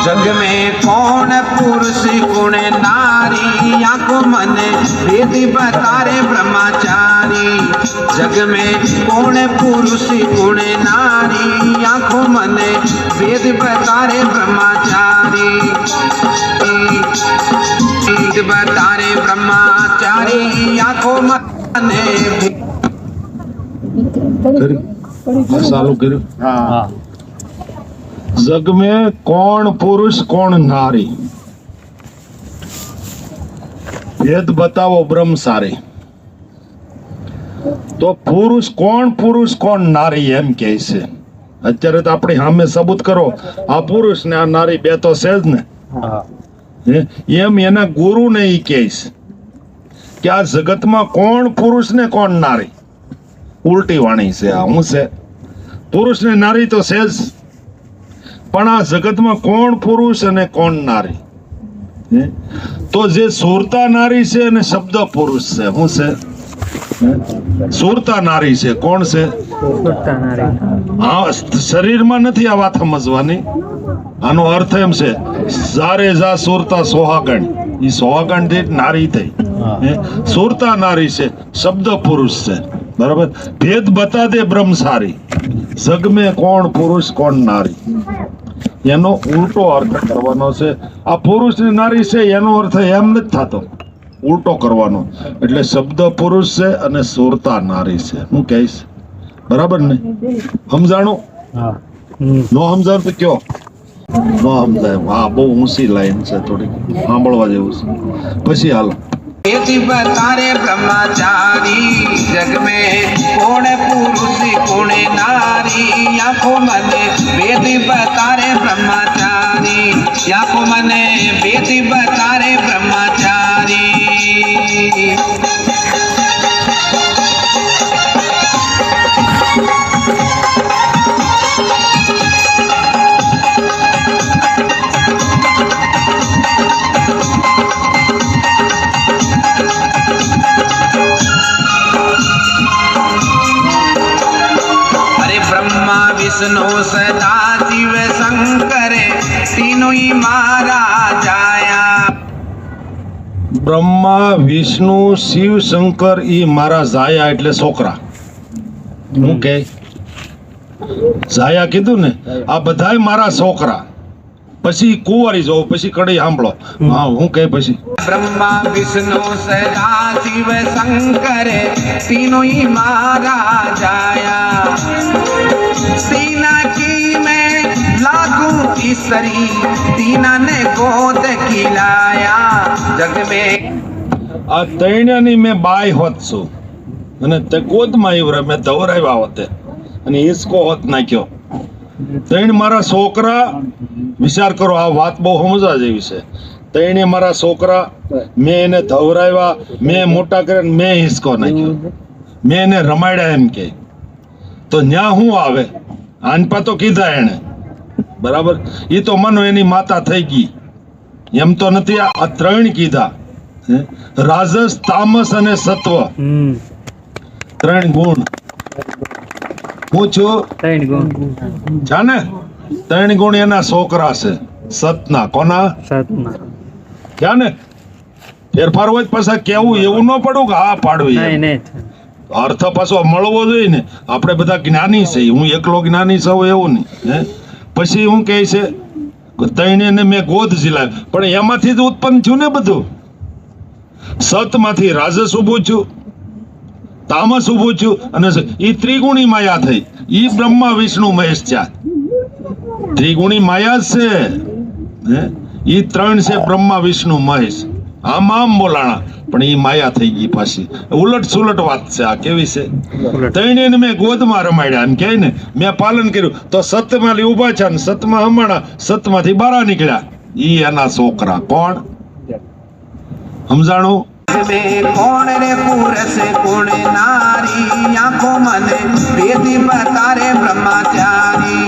जग में कौन पुरुष गुण नारी, आंखों मन भेद बतारे ब्रह्मचारी। जग में कौन पुरुष गुण नारी, आंखों मन भेद बतारे ब्रह्मचारी। भेद बतारे ब्रह्मचारी, आंखों मन चालू करो। हाँ। जग में कौन पुरुष कौन नारी, भेद बताओ ब्रह्म सारे। तो पुरुष कोण नारी एम કહે છે। અત્યારે તો આપણી સામે સબૂત કરો, આ પુરુષ ને આ નારી બે તો છે જ ને। એમ એના ગુરુ ને ઈ કહે છે કે આ જગતમાં કોણ પુરુષ ને કોણ નારી। ઉલટી વાણી છે આ। હું છે પુરુષ ને નારી તો છે જ, પણ આ જગતમાં કોણ પુરુષ અને કોણ નારી। તો જે સુરતા નારી છે અને શબ્દ પુરુષ છે। હું છે સુરતા નારી છે। કોણ છે? હા, શરીરમાં નથી આ વાત સમજવાની। આનો અર્થ એમ છે, સારે જા સુરતા સોહાગણ, ઈ સોહાગણ થી નારી થઈ। સુરતા નારી છે, શબ્દ પુરુષ છે। બરાબર। ભેદ બતા દે બ્રહ્મ સારી, જગ में કોણ પુરુષ કોણ નારી, એનો ઉલટો અર્થ કરવાનો છે। આ પુરુષ ને નારી છે એનો અર્થ એમ નથી થતો, ઉલટો કરવાનો। એટલે શબ્દ પુરુષ છે અને સુરતા નારી છે। હું કહીશ બરાબર ને? સમજાણું? નો સમજાણ તો કયો નો સમજાય। હા, બહુ ઊંચી લાઈન છે, થોડી સાંભળવા જેવું છે। પછી હાલો। भेद बतारे ब्रह्मचारी, जग में कौन पुरुष कौन नारी, आंखों मन भेद बतारे ब्रह्मचारी। आंखों मन भेद बतारे ब्रह्मचारी। विष्णु सदा शिव शंकर तीनों ही मारा जाया। ब्रह्मा विष्णु शिव शंकर ई मारा जाया એટલે છોકરા। હું કે જાયા કીધું ને, આ બધાય મારા છોકરા। પછી કુંવારી જાઓ, પછી કડી સાંભળો। હા, હું કે પછી ब्रह्मा विष्णु सदा शिव शंकर तीनों ही मारा जाया। तीना की मैं लागू ईश्वरी, तीना ने गोद खिलाया। जग में આ તૈણ્યની મેં બાઈ હોત છું અને તે ગોદમાં આવ્યા, મેં ધવરાવ્યા હોતે અને હિસકો હોત નાખ્યો। તૈણ મારા છોકરા, વિચાર કરો, આ વાત બહુ સમજવા જેવી છે। તૈણે મારા છોકરા, મેં એને ધવરાવ્યા, મેં મોટા કરીને મેં હિસકો નાખ્યો, મેં એને રમાડ્યા એમ કે। તો ન્યા શું આવે? આનપા તો કીધા એને, બરાબર। એ તો મનો એની માતા થઈ ગઈ, એમ તો નથી। આ ત્રણ કીધા, રાજસ તામસ અને સત્વ, ત્રણ ગુણ। હું છું ત્રણ ગુણ જાને, ત્રણ ગુણ એના છોકરા છે। સતના કોના? સતના। ક્યાં ને ફેરફાર હોય પાછા કેવું, એવું ન પડું કે હા પાડવી, અર્થ પાછો મળવો જોઈએ ને। આપણે બધા જ્ઞાની છે, હું એકલો જ્ઞાની છું એવું નહીં। પછી હું કહે છે તૈણેને મેં ગોદ ઝીલાવ્યો, પણ એમાંથી જ ઉત્પન્ન થયું ને બધું। સતમાંથી રાજસ ઊભું થયું, તામસ ઊભું થયું, અને એ ત્રિગુણી માયા થઈ। એ બ્રહ્મા વિષ્ણુ મહેશ થયા। ત્રિગુણી માયા જ છે, એ ત્રણ છે બ્રહ્મા વિષ્ણુ મહેશ। આમ આમ બોલાણા, પણ એ માયા થઈ ગઈ પાછી। ઉલટ સુલટ વાત છે આ। કેવી છે? તૈણેને મેં ગોદમાં રમાડ્યા એમ કહે ને, મેં પાલન કર્યું। તો સતમાં ઉભા છે ને સતમાં હમણાં સતમાંથી બહાર નીકળ્યા, ઈ એના છોકરા। કોણ? સમજાણું? में कौन रे पुरुष कौन नारी, आंखों मन भेद बतारे ब्रह्मचारी।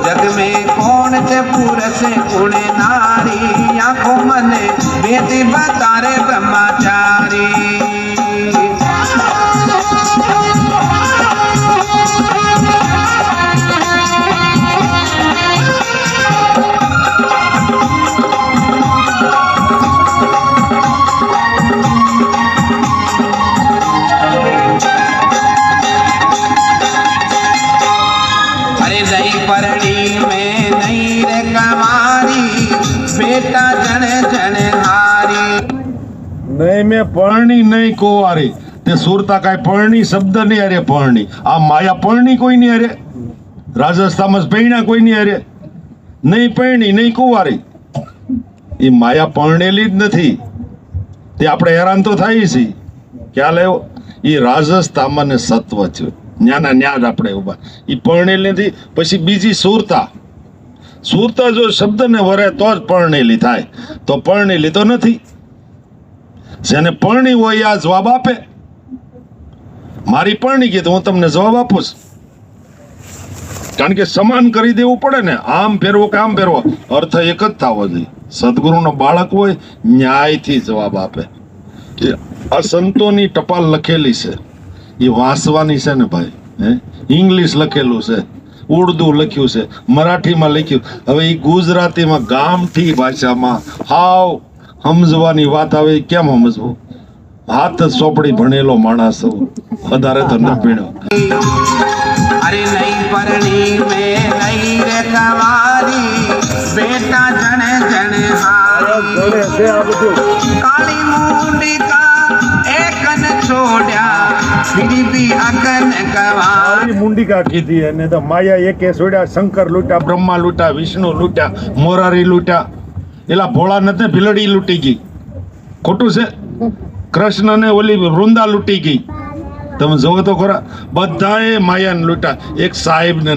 जग में कौन से पुरुष कौन नारी, आंखों मन भेद बतारे ब्रह्मचारी। बेटा जन जन हारी નહીં મેં પરણી નહીં કોવારી તે સુરતા કાંઈ પરણી શબ્દ નહીં અરે પરણી આ માયા પરણી કોઈ નહીં અરે રાજસ્થાનમાં પૈણા કોઈ નહીં અરે નહીં પરણી નહીં કુંવારી એ માયા પરણેલી જ નથી તે આપણે હેરાન તો થાય છીએ ખ્યાલ આવ્યો એ રાજસ્થાનમાં ને સત્વ છે ન્યાના ન્યા જ આપણે ઉભા એ પરણેલી નથી પછી બીજી સુરતા સુરતા જો શબ્દને વરે તો જ પરણેલી થાય તો પરણેલી તો નથી જેને પરણી હોય આ જવાબ આપે મારી પરણી ગઈ તો હું તમને જવાબ આપું છું કારણ કે સમાન કરી દેવું પડે ને આમ ફેરવો કે આમ ફેરવો અર્થ એક જ થવો જોઈએ સદગુરુનો બાળક હોય ન્યાયથી જવાબ આપે આ સંતોની ટપાલ લખેલી છે એ વાંચવાની છે ને ભાઈ હે ઇંગ્લિશ લખેલું છે ઉર્દુ લખ્યું છે મરાઠીમાં લખ્યું હવે એ ગુજરાતીમાં ગામઠી ભાષામાં હાવ સમજવાની વાત આવે એ કેમ સમજવું હાથ ચોપડી ભણેલો માણસ વધારે તો ન ભણ્યો अरे नई परणी में नई रे कवारी बेटा जन जन हारी काली मुंडी का एकन छोड्या फिर भी अगन कवारी મુંડિકા કીધી અને તો માયા એકે છોડ્યા શંકર લૂટ્યા બ્રહ્મા લૂટ્યા વિષ્ણુ લૂટ્યા મોરારી લૂટ્યા એલા ભોળા નથી ભીલડી લૂંટી ગઈ ખોટું છે કૃષ્ણ ને ઓલી વૃંદા લૂંટી ગઈ તમે જોવો તો ખરા બધાએ માયાને લૂંટા એક સાહેબ ને